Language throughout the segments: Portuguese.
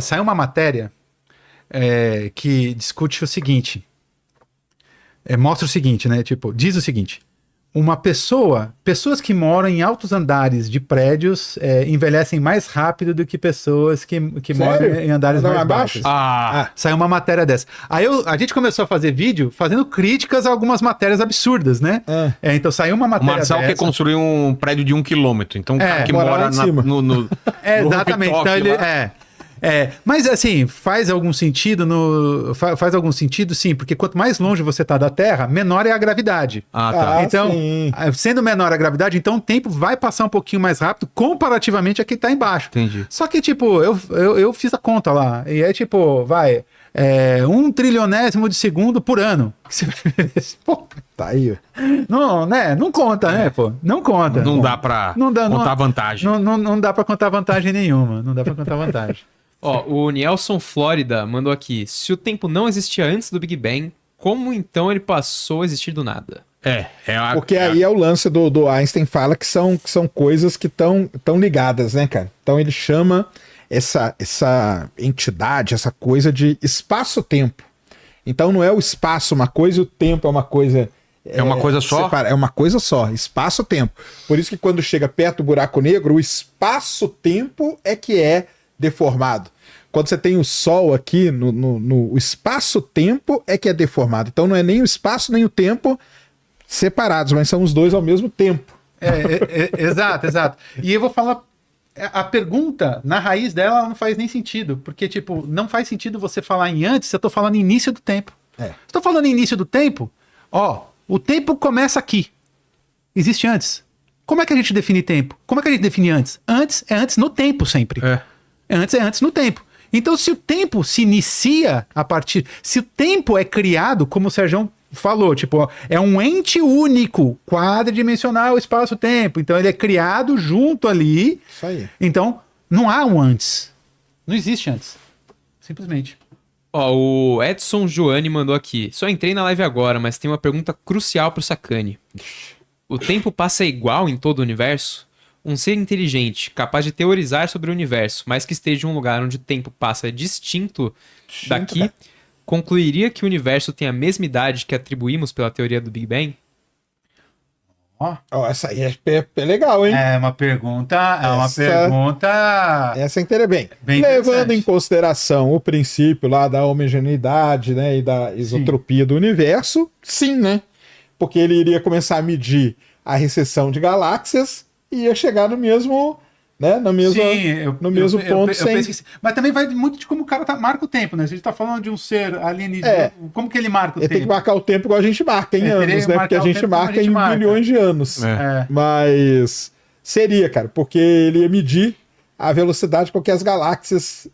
Saiu uma matéria que discute o seguinte. Mostra o seguinte, né? Tipo, diz o seguinte. Pessoas que moram em altos andares de prédios envelhecem mais rápido do que pessoas que moram em andares mais baixos. Saiu uma matéria dessa. Aí a gente começou a fazer vídeo fazendo críticas a algumas matérias absurdas, né? Então saiu uma matéria dessa. O Marcel quer construir um prédio de 1 quilômetro. Então o cara que mora no exatamente. Então ele... mas assim, faz algum sentido sim, porque quanto mais longe você está da Terra, menor é a gravidade. Então, sendo menor a gravidade, então o tempo vai passar um pouquinho mais rápido comparativamente a quem está embaixo. Entendi. Só que, tipo, eu fiz a conta lá, e é tipo, 1 trilionésimo de segundo por ano. Pô, tá aí. Não, né? Não conta, né, pô? Não conta. Não dá pra contar vantagem. Não dá pra contar vantagem nenhuma. Não dá pra contar vantagem. O Nelson Flórida mandou aqui. Se o tempo não existia antes do Big Bang, como então ele passou a existir do nada? Porque aí é o lance do Einstein fala que são coisas que estão ligadas, né, cara? Então ele chama essa entidade, essa coisa de espaço-tempo. Então não é o espaço uma coisa e o tempo é uma coisa... É uma coisa só? É uma coisa só, espaço-tempo. Por isso que quando chega perto do buraco negro, o espaço-tempo é que é deformado. Quando você tem o Sol aqui, no espaço-tempo é que é deformado. Então não é nem o espaço nem o tempo separados, mas são os dois ao mesmo tempo. Exato. E eu vou falar, a pergunta, na raiz dela, não faz nem sentido. Porque, tipo, não faz sentido você falar em antes, eu tô falando em início do tempo. Estou falando em início do tempo, o tempo começa aqui. Existe antes. Como é que a gente define tempo? Como é que a gente define antes? Antes é antes no tempo sempre. Antes é antes no tempo. Então, se o tempo se inicia a partir... Se o tempo é criado, como o Sérgio falou, tipo, é um ente único, quadridimensional, espaço-tempo. Então, ele é criado junto ali. Isso aí. Então, não há um antes. Não existe antes. Simplesmente. O Edson Joane mandou aqui. Só entrei na live agora, mas tem uma pergunta crucial pro Sacani. O tempo passa igual em todo o universo? Um ser inteligente, capaz de teorizar sobre o universo, mas que esteja em um lugar onde o tempo passa distinto daqui, concluiria que o universo tem a mesma idade que atribuímos pela teoria do Big Bang? Essa aí é legal, hein? É uma pergunta... Essa é interessante. Bem levando em consideração o princípio lá da homogeneidade, né, e da isotropia do universo, sim, né? Porque ele iria começar a medir a recessão de galáxias e ia chegar no mesmo, né, no mesmo ponto. Mas também vai muito de como o cara marca o tempo, né? Se a gente tá falando de um ser alienígena, como que ele marca o tempo? Ele tem que marcar o tempo igual a gente marca em anos, né? Porque a gente marca em milhões de anos. Mas seria, cara, porque ele ia medir a velocidade com que as galáxias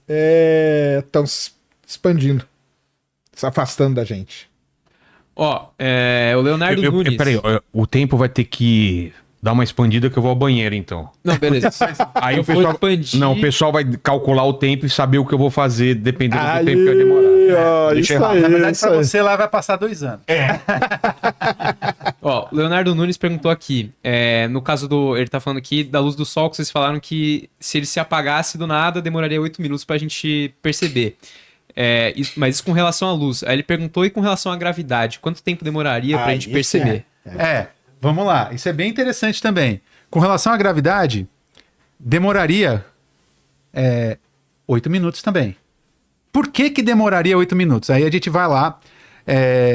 estão se expandindo, se afastando da gente. O Leonardo Nunes... Peraí, o tempo vai ter que... Dá uma expandida que eu vou ao banheiro, então. Não, beleza. Aí o pessoal vai calcular o tempo e saber o que eu vou fazer, dependendo do tempo que vai demorar. Na verdade, pra você lá vai passar 2 anos. Leonardo Nunes perguntou aqui, no caso ele tá falando aqui da luz do sol, que vocês falaram que se ele se apagasse do nada, demoraria 8 minutos pra gente perceber. Mas isso com relação à luz. Aí ele perguntou, e com relação à gravidade, quanto tempo demoraria pra gente perceber? Vamos lá, isso é bem interessante também. Com relação à gravidade, demoraria 8 minutos também. Por que demoraria 8 minutos? Aí a gente vai lá,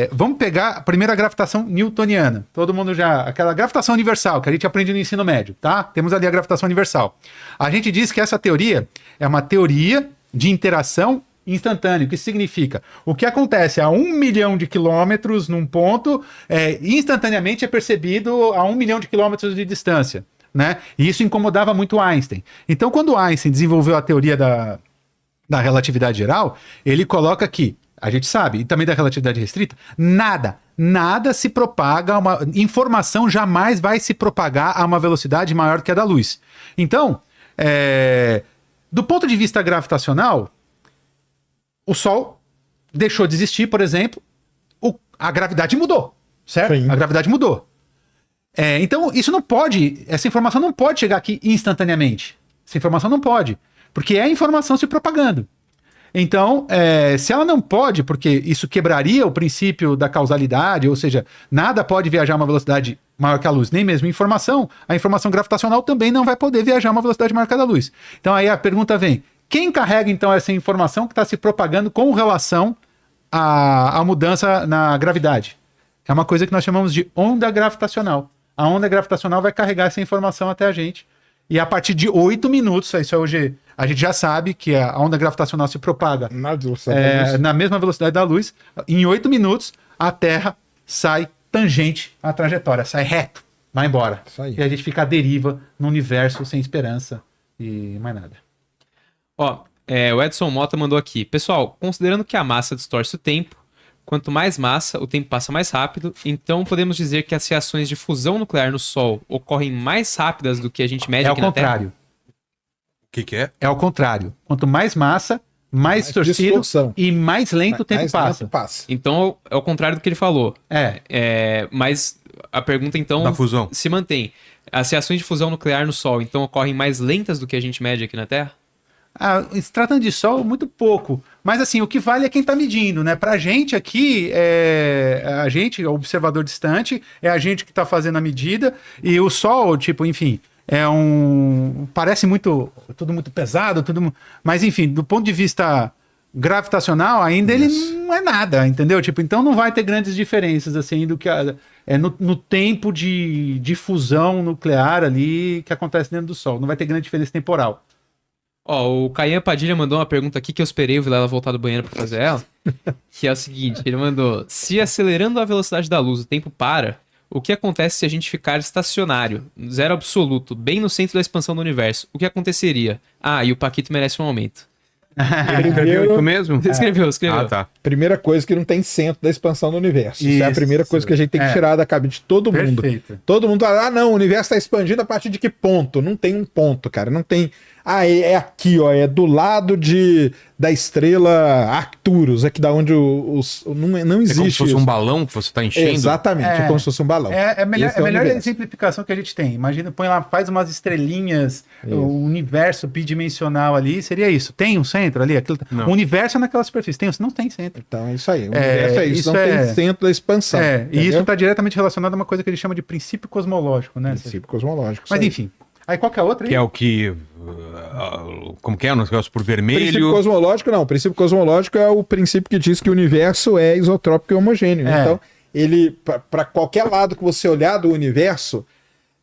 vamos pegar a primeira gravitação newtoniana. Todo mundo aquela gravitação universal que a gente aprende no ensino médio, tá? Temos ali a gravitação universal. A gente diz que essa teoria é uma teoria de interação instantâneo. O que significa? O que acontece a 1 milhão de quilômetros num ponto, instantaneamente é percebido a 1 milhão de quilômetros de distância, né? E isso incomodava muito Einstein. Então, quando Einstein desenvolveu a teoria da relatividade geral, ele coloca que, a gente sabe, e também da relatividade restrita, nada se propaga, informação jamais vai se propagar a uma velocidade maior que a da luz. Então, do ponto de vista gravitacional, o Sol deixou de existir, por exemplo, a gravidade mudou, certo? Sim. A gravidade mudou. Então, essa informação não pode chegar aqui instantaneamente. Essa informação não pode. Porque é informação se propagando. Então, se ela não pode, porque isso quebraria o princípio da causalidade, ou seja, nada pode viajar a uma velocidade maior que a luz, nem mesmo informação, a informação gravitacional também não vai poder viajar a uma velocidade maior que a da luz. Então aí a pergunta vem, quem carrega então essa informação que está se propagando com relação à mudança na gravidade? É uma coisa que nós chamamos de onda gravitacional. A onda gravitacional vai carregar essa informação até a gente, e a partir de 8 minutos, isso hoje a gente já sabe que a onda gravitacional se propaga na mesma velocidade da luz. Em 8 minutos, a Terra sai tangente à trajetória, sai reto, vai embora. E a gente fica à deriva no universo sem esperança e mais nada. Ó, o Edson Mota mandou aqui. Pessoal, considerando que a massa distorce o tempo, quanto mais massa, o tempo passa mais rápido, então podemos dizer que as reações de fusão nuclear no Sol ocorrem mais rápidas do que a gente mede aqui na Terra? É ao contrário. O que é? É ao contrário. Quanto mais massa, mais distorcido e mais lento o tempo passa. Então é o contrário do que ele falou. Mas a pergunta então da fusão se mantém. As reações de fusão nuclear no Sol então ocorrem mais lentas do que a gente mede aqui na Terra? Se tratando de Sol, muito pouco. Mas assim, o que vale é quem está medindo, né? Pra gente aqui, a gente, observador distante, é a gente que está fazendo a medida, e o Sol, tipo, enfim, parece tudo muito pesado, mas enfim, do ponto de vista gravitacional, ainda ele não é nada, entendeu? Tipo, então não vai ter grandes diferenças, assim, do que no tempo de fusão nuclear ali que acontece dentro do Sol. Não vai ter grande diferença temporal. Ó, o Caian Padilha mandou uma pergunta aqui que eu esperei o Vilela voltar do banheiro pra fazer ela. Que é o seguinte, ele mandou: se acelerando a velocidade da luz o tempo para, o que acontece se a gente ficar estacionário, zero absoluto, bem no centro da expansão do universo? O que aconteceria? E o Paquito merece um aumento. Escreveu isso mesmo? Escreveu. Tá. Primeira coisa que não tem centro da expansão do universo. Isso é a primeira coisa que a gente tem que tirar da cabeça de todo mundo. Perfeito. Todo mundo fala, não, o universo está expandindo a partir de que ponto? Não tem um ponto, cara. Não tem... é aqui, ó, é do lado da estrela Arcturus, aqui da onde não existe. É como se fosse isso. um balão que você está enchendo? Exatamente, é como se fosse um balão. É a melhor exemplificação que a gente tem. Imagina, põe lá, faz umas estrelinhas, o universo bidimensional ali, seria isso. Tem um centro ali? O universo é naquela superfície. Não tem centro. Então é isso aí. O universo é isso. Não tem centro da expansão. E isso está diretamente relacionado a uma coisa que ele chama de princípio cosmológico, né? Princípio cosmológico. Mas enfim. Aí qual que é a outra aí? Que é o que... como que é? Um negócio por vermelho? Princípio cosmológico, não. O princípio cosmológico é o princípio que diz que o universo é isotrópico e homogêneo. Então, ele, para qualquer lado que você olhar do universo,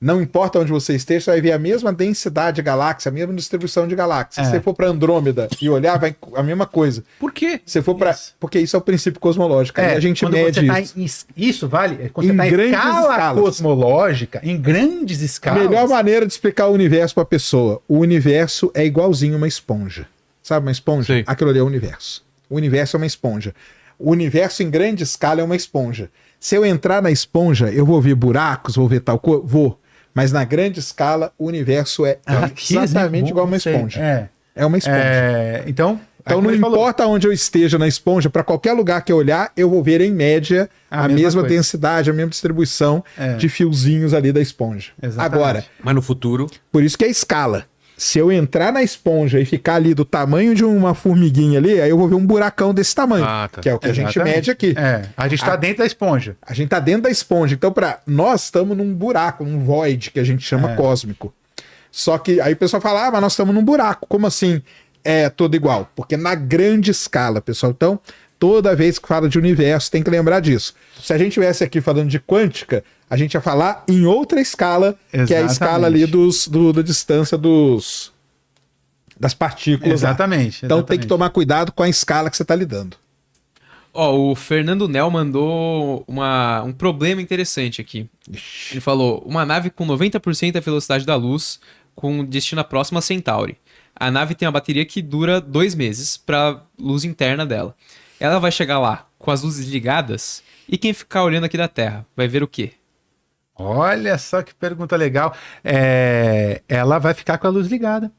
não importa onde você esteja, você vai ver a mesma densidade de galáxia, a mesma distribuição de galáxias. Se você for para Andrômeda e olhar, vai a mesma coisa. Por quê? Se for para... Porque isso é o princípio cosmológico. Aí a gente mede isso. Isso vale? Quando você está em escala cosmológica, em grandes escalas. A melhor maneira de explicar o universo para a pessoa: o universo é igualzinho uma esponja. Sabe uma esponja? Sim. Aquilo ali é o universo. O universo é uma esponja. O universo em grande escala é uma esponja. Se eu entrar na esponja, eu vou ver buracos, vou ver tal coisa? Vou. Mas na grande escala, o universo é exatamente igual a uma esponja. É uma esponja. Então não importa onde eu esteja na esponja, para qualquer lugar que eu olhar, eu vou ver em média a mesma densidade, a mesma distribuição de fiozinhos ali da esponja. Exatamente. Agora, mas no futuro... Por isso que é escala. Se eu entrar na esponja e ficar ali do tamanho de uma formiguinha ali, aí eu vou ver um buracão desse tamanho, que é o que a gente mede aqui. A gente está dentro da esponja. A gente está dentro da esponja. Então, nós estamos num buraco, num void, que a gente chama cósmico. Só que aí o pessoal fala, mas nós estamos num buraco. Como assim é tudo igual? Porque na grande escala, pessoal. Então, toda vez que fala de universo, tem que lembrar disso. Se a gente estivesse aqui falando de quântica, a gente ia falar em outra escala, que é a escala ali da distância das partículas. Exatamente. Então tem que tomar cuidado com a escala que você está lidando. O Fernando Nel mandou um problema interessante aqui. Ele falou, uma nave com 90% da velocidade da luz, com destino próximo a Centauri. A nave tem uma bateria que dura 2 meses para luz interna dela. Ela vai chegar lá com as luzes ligadas, e quem ficar olhando aqui da Terra vai ver o quê? Olha só que pergunta legal. Ela vai ficar com a luz ligada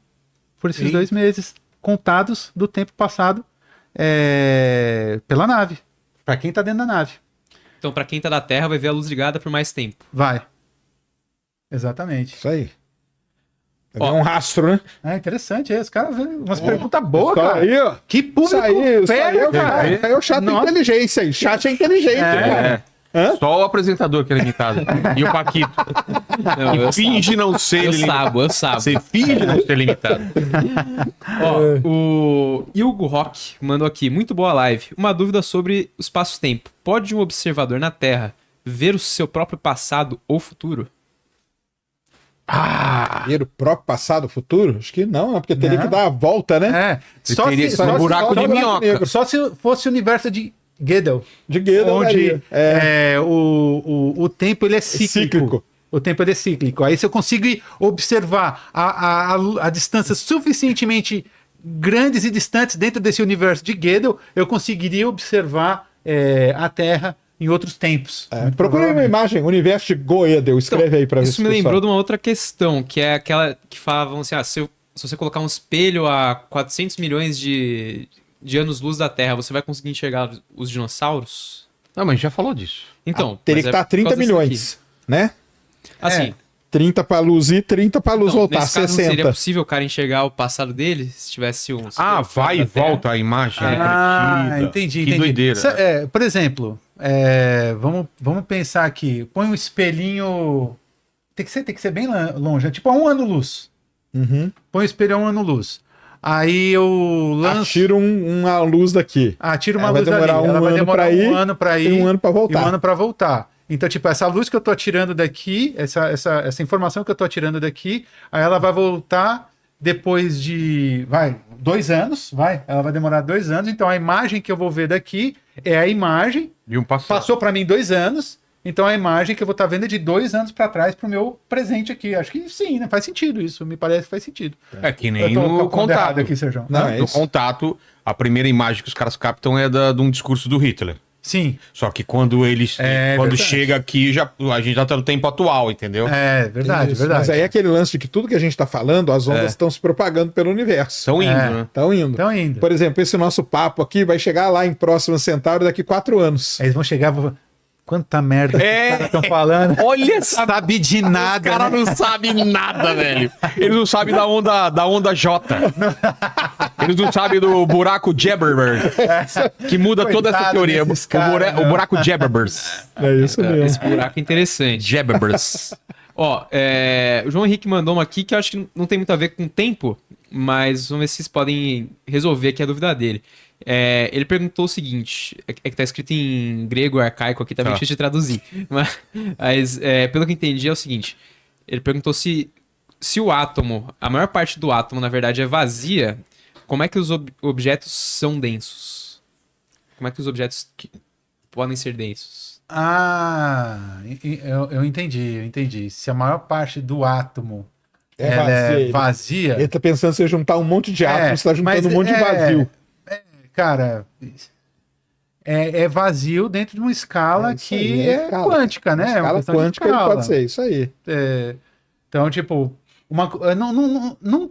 por esses 2 meses, contados do tempo passado pela nave. Para quem tá dentro da nave. Então, para quem tá da Terra, vai ver a luz ligada por mais tempo. Vai. Exatamente. Isso aí. É um rastro, né? É interessante, os caras vêm umas perguntas boas, Isso cara. aí, ó. Que público Isso aí, cara. Isso aí é o chat da Nossa. inteligência aí. Chat é inteligente, cara. Hã? Só o apresentador que é limitado. E o Paquito. Não, eu Finge não ser Eu limitado. sabo. Você finge não ser limitado. Ó, o Hugo Rock mandou aqui, muito boa live. Uma dúvida sobre o espaço-tempo. Pode um observador na Terra ver o seu próprio passado ou futuro? Ver o próprio passado, futuro? Acho que não, né? Porque teria Não. que dar a volta, né? É. Só teria se, que ser um buraco de minhoca. só se fosse o universo de Gödel. De Gödel, Onde daria. o tempo ele é cíclico. Cíclico. O tempo ele é cíclico. Aí se eu consigo observar a distâncias suficientemente grandes e distantes dentro desse universo de Gödel, eu conseguiria observar a Terra em outros tempos. Procura aí uma imagem, universo de Gödel, escreve aí pra ver. Isso me lembrou de uma outra questão, que é aquela que falavam assim, se você colocar um espelho a 400 milhões de anos-luz da Terra, você vai conseguir enxergar os dinossauros? Não, mas a gente já falou disso. Então, Teria mas que estar por causa 30 disso milhões, né? aqui. Assim, 30 pra luz ir, 30 pra luz então, voltar, nesse caso, não 60. seria possível o cara enxergar o passado dele se tivesse um... Vai e volta a imagem. refletida. Entendi. Que doideira. Por exemplo, vamos pensar aqui. Põe um espelhinho. Tem que ser bem longe, tipo a 1 ano-luz. Uhum. Põe o espelho a 1 ano-luz. Aí eu lanço. Tira uma luz daqui. Tira uma Ela vai luz demorar ali. um Ela vai ano demorar pra ir um ano pra ir. e um ano pra voltar. E um ano pra voltar. Então, tipo, essa luz que eu tô atirando daqui, essa informação que eu tô atirando daqui, aí ela vai voltar depois de, 2 anos, ela vai demorar 2 anos, então a imagem que eu vou ver daqui é a imagem, E um passado. passou para mim 2 anos, então a imagem que eu vou estar vendo é de 2 anos para trás pro meu presente aqui. Acho que sim, né? Faz sentido isso, me parece que faz sentido. É que Eu nem tô no pondo errado Contato. aqui, Sérgio. Não, é No isso. Contato, a primeira imagem que os caras captam é de um discurso do Hitler. Sim, Só que quando eles. Quando verdade. chega aqui, a gente já tá no tempo atual, entendeu? verdade, Isso, verdade. Mas aí é aquele lance de que tudo que a gente tá falando, as ondas estão se propagando pelo universo. Estão indo, né? Estão indo. Estão indo. Por exemplo, esse nosso papo aqui vai chegar lá em Próxima Centauri daqui 4 anos. Aí eles vão chegar e vão... Quanta merda que É. os caras estão falando. Olha essa. Sabe de nada, Os caras né? não sabem nada, velho. Eles não sabem da onda J. Eles não sabem do buraco Jabberbers. Que muda toda essa Coitado teoria. desses caras, O buraco Jabberbers. É isso mesmo. Esse buraco é interessante. Jabberbers. Ó, o João Henrique mandou uma aqui que eu acho que não tem muito a ver com tempo, mas vamos ver se vocês podem resolver aqui a dúvida dele. Ele perguntou o seguinte, que tá escrito em grego arcaico aqui, tá bem difícil de traduzir. Mas pelo que eu entendi é o seguinte, ele perguntou se o átomo, a maior parte do átomo na verdade é vazia, como é que os objetos são densos? Como é que os objetos podem ser densos? Eu entendi. Se a maior parte do átomo É ela vazia, é vazia, Ele tá pensando em você juntar um monte de átomos, você tá juntando um monte de vazio. Cara, é vazio dentro de uma escala Isso aí, que é é escala. quântica, né? Na É uma escala questão de quântica ele escala. pode ser, isso aí. Então, tipo,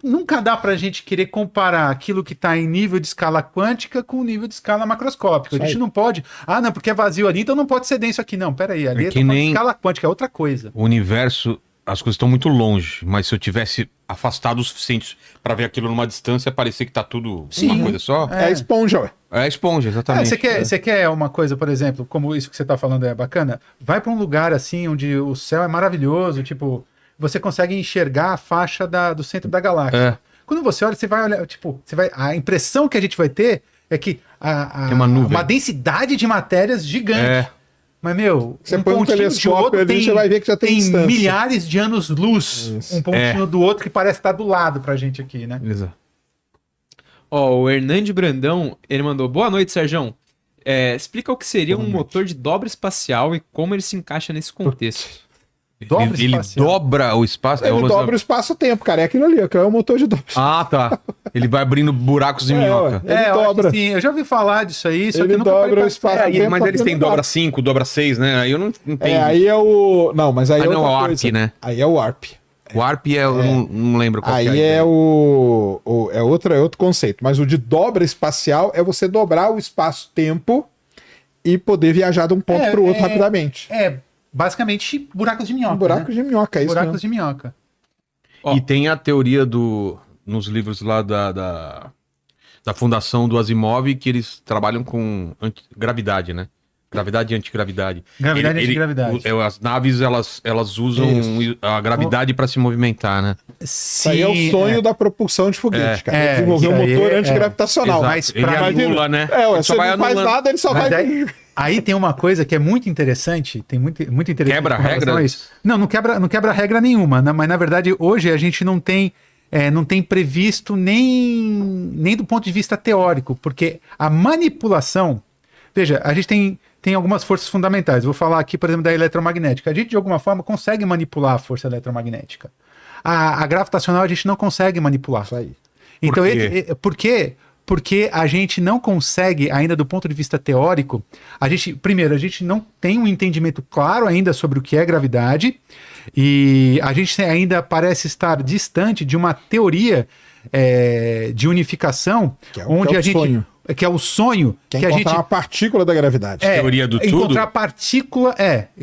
nunca dá pra gente querer comparar aquilo que tá em nível de escala quântica com o nível de escala macroscópica. Isso A gente aí. não pode, não, porque é vazio ali, então não pode ser denso aqui. Não, peraí, ali É é que nem- escala quântica, é outra coisa. O universo, as coisas estão muito longe, mas se eu tivesse afastado o suficiente pra ver aquilo numa distância, parecia que tá tudo uma coisa só. É a esponja, ué. É a esponja, exatamente. Você quer uma coisa, por exemplo, como isso que você tá falando é bacana? Vai pra um lugar assim, onde o céu é maravilhoso, tipo, você consegue enxergar a faixa do centro da galáxia. É. Quando você olha, você vai olhar, tipo, a impressão que a gente vai ter é que Tem uma nuvem. densidade de matérias gigante. É. Mas, meu, Você põe um pontinho de telescópio outro ali, você vai ver que já tem distância. milhares de anos-luz, Isso. um pontinho do outro que parece estar do lado pra gente aqui, né? Exato. Ó, o Hernande Brandão, ele mandou, boa noite, Sérgio. Explica o que seria um motor de dobra espacial e como ele se encaixa nesse contexto. Dobra Ele espacial. dobra o espaço. Ele o lance dobra o espaço-tempo, cara. É aquilo ali, ó, que é o motor de dobra. Ah, tá. Ele vai abrindo buracos de minhoca. Ele eu acho dobra. que sim, eu já ouvi falar disso aí, só Ele que eu nunca dobra parei pra o espaço. estudar. tempo Mas pra eles têm pendurar. dobra 5, dobra 6, né? Aí eu não entendi. Aí é o... Não, mas aí é não, outra é o ARP, coisa. né? Aí é o ARP. O ARP eu não lembro qual que Aí a é ideia. é outro conceito. Mas o de dobra espacial é você dobrar o espaço-tempo e poder viajar de um ponto para o outro rapidamente. Basicamente buracos de minhoca. Um buraco né? de minhoca, é isso Buracos mesmo. de minhoca. Ó. E tem a teoria nos livros lá da fundação do Asimov, que eles trabalham com gravidade, né? Gravidade e antigravidade. Gravidade e antigravidade. As naves, elas usam a gravidade para se movimentar, né? Isso aí é o sonho da propulsão de foguete, cara. Desenvolver um isso aí motor antigravitacional. Exato. Mas Ele pra anula, né? Você só vai não faz anulando. nada, ele só Mas vai... aí tem uma coisa que é muito interessante, tem muito interessante. Quebra com relação regra? a isso. Não quebra regra nenhuma, né? Mas na verdade hoje a gente não tem previsto nem do ponto de vista teórico, porque a manipulação, veja, a gente tem algumas forças fundamentais. Vou falar aqui, por exemplo, da eletromagnética. A gente de alguma forma consegue manipular a força eletromagnética. A gravitacional a gente não consegue manipular. Isso aí. Então, Por quê? porque a gente não consegue, ainda do ponto de vista teórico, primeiro, a gente não tem um entendimento claro ainda sobre o que é gravidade, e a gente ainda parece estar distante de uma teoria de unificação, onde a gente. Sonho. Que é o sonho Que é que a encontrar gente. uma partícula da gravidade. Teoria do tudo? Encontrar partícula,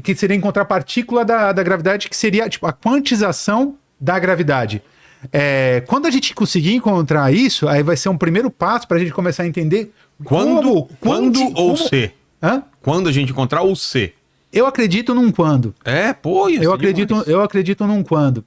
que seria encontrar partícula da gravidade, que seria tipo a quantização da gravidade. Quando a gente conseguir encontrar isso, aí vai ser um primeiro passo para a gente começar a entender Quando ou se? Hã? Quando a gente encontrar o se? Eu acredito num quando. Ia Eu ser acredito, demais. eu acredito num quando.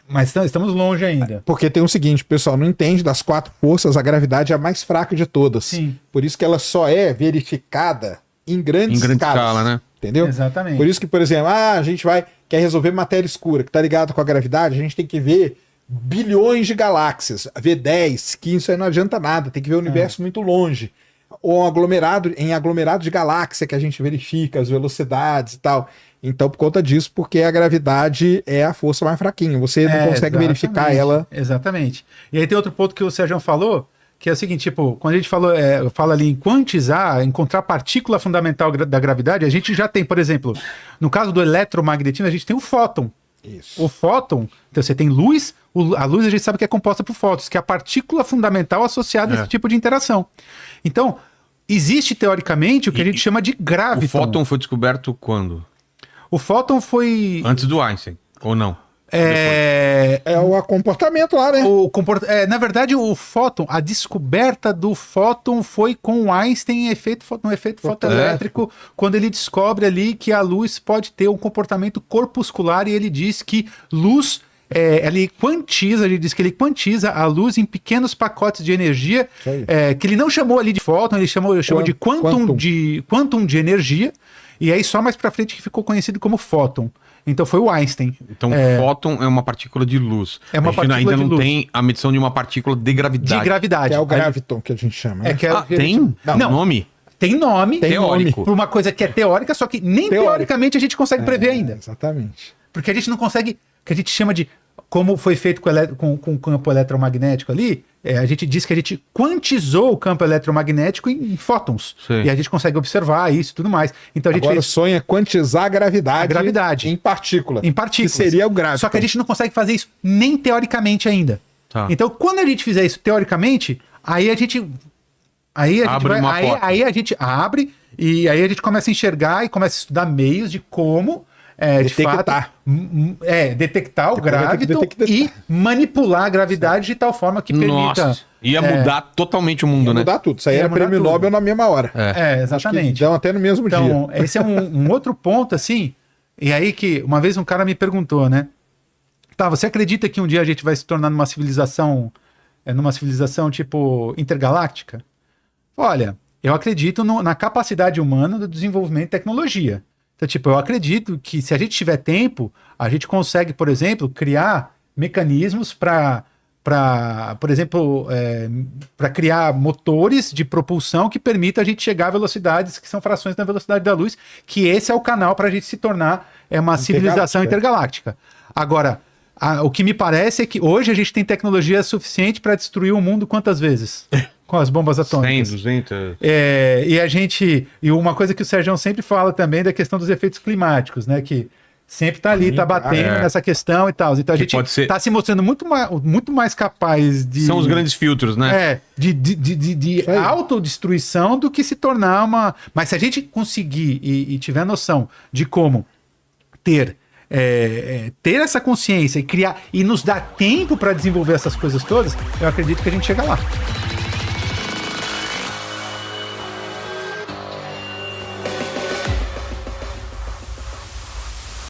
Mas estamos longe ainda. Porque tem o seguinte, o pessoal não entende, das 4 forças, a gravidade é a mais fraca de todas. Sim. Por isso que ela só é verificada em grandes Em grande escalas, escala, né? Entendeu? Exatamente. Por isso que, por exemplo, a gente quer resolver matéria escura, que tá ligado com a gravidade, a gente tem que ver bilhões de galáxias, ver 10, 15, isso aí não adianta nada, tem que ver o universo muito longe. Ou em aglomerado de galáxia que a gente verifica as velocidades e tal. Então, por conta disso, porque a gravidade é a força mais fraquinha. Você não consegue verificar ela. Exatamente. E aí tem outro ponto que o Sérgio falou, que é o seguinte, tipo, quando a gente fala ali em quantizar, encontrar a partícula fundamental da gravidade, a gente já tem, por exemplo, no caso do eletromagnetismo, a gente tem o fóton. Isso. O fóton, então você tem luz, a luz a gente sabe que é composta por fótons, que é a partícula fundamental associada a esse tipo de interação. Então, existe teoricamente o que a gente chama de graviton. O fóton foi descoberto quando? O fóton foi... Antes do Einstein, ou não? É o comportamento lá, né? Na verdade, o fóton, a descoberta do fóton foi com o Einstein no efeito fotoelétrico, quando ele descobre ali que a luz pode ter um comportamento corpuscular, e ele diz que luz, ele diz que ele quantiza a luz em pequenos pacotes de energia, que ele não chamou ali de fóton, ele chamou de quantum de energia, e aí só mais pra frente que ficou conhecido como fóton. Então foi o Einstein. Então, fóton é uma partícula de luz. É uma a gente partícula ainda de não luz. tem a medição de uma partícula de gravidade. De gravidade. Que é o graviton que a gente chama. Né? Tem? Não. Nome? Tem nome. Tem Teórico. Por uma coisa que é teórica, só que nem teoricamente a gente consegue prever ainda. Exatamente. Porque a gente não consegue, que a gente chama de, como foi feito com o campo eletromagnético ali, a gente diz que a gente quantizou o campo eletromagnético em fótons. Sim. E a gente consegue observar isso e tudo mais. Então a gente Agora o fez sonho é quantizar a gravidade em partícula. em partículas. Que seria o graviton. Só que a gente não consegue fazer isso nem teoricamente ainda. Tá. Então, quando a gente fizer isso teoricamente, aí a gente Abre uma porta. aí a gente abre e aí a gente começa a enxergar e começa a estudar meios de como de Detectar. fato, detectar o Depois vai ter que graviton detectar. e manipular a gravidade de tal forma que permita. Nossa, ia mudar totalmente o mundo, Ia né? mudar tudo. Isso aí Ia era mudar prêmio tudo. Nobel na mesma hora. Exatamente. Então até no mesmo dia. Então, esse é um outro ponto, assim. E aí que uma vez um cara me perguntou, né? Tá, você acredita que um dia a gente vai se tornar numa civilização tipo intergaláctica? Olha, eu acredito na capacidade humana do desenvolvimento de tecnologia. Então, tipo, eu acredito que se a gente tiver tempo, a gente consegue, por exemplo, criar mecanismos para, por exemplo, para criar motores de propulsão que permitam a gente chegar a velocidades que são frações da velocidade da luz, que esse é o canal para a gente se tornar uma civilização intergaláctica. Agora, o que me parece é que hoje a gente tem tecnologia suficiente para destruir o mundo quantas vezes? Com as bombas 100, atômicas. 200... E uma coisa que o Sérgio sempre fala também da questão dos efeitos climáticos, né? Que sempre tá ali, tá batendo nessa questão e tal. Então a gente tá se mostrando muito mais capaz de... São os grandes filtros, né? De autodestruição do que se tornar uma... Mas se a gente conseguir e tiver noção de como ter ter essa consciência e criar e nos dar tempo para desenvolver essas coisas todas, eu acredito que a gente chega lá.